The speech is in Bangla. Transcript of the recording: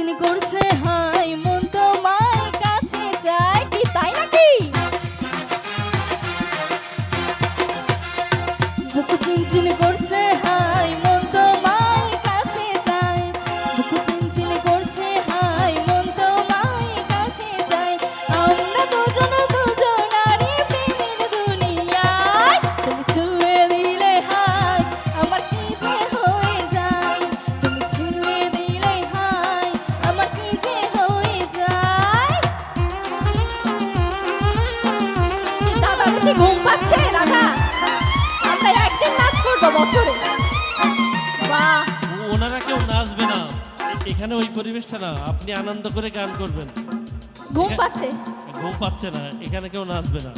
চিনচিন করছে হাই মন তোমার কাছে চায় কি তাই নাকি বুক চিনচিন করছে হাই মন তোমার কাছে চায় বুক চিনচিন করছে হাই মন তোমার কাছে চায় আমরা দুজনারই প্রেমের দুনিয়ায় তুমি ছুঁয়ে দিলে হাই আমার কি যে হয়ে যায় তুমি ছুঁয়ে দিলে হাই আমার কি যে হয়ে যায় দাদা বুঝি ঘুম পাচ্ছে রাধা আমরা একদিন নাচ করবো বছরে বাহ ওনারা কেউ নাচবে না এখানে ওই পরিবেশটা না আপনি আনন্দ করে গান করবেন ঘুম পাচ্ছে ঘুম পাচ্ছে না এখানে কেউ নাচবে না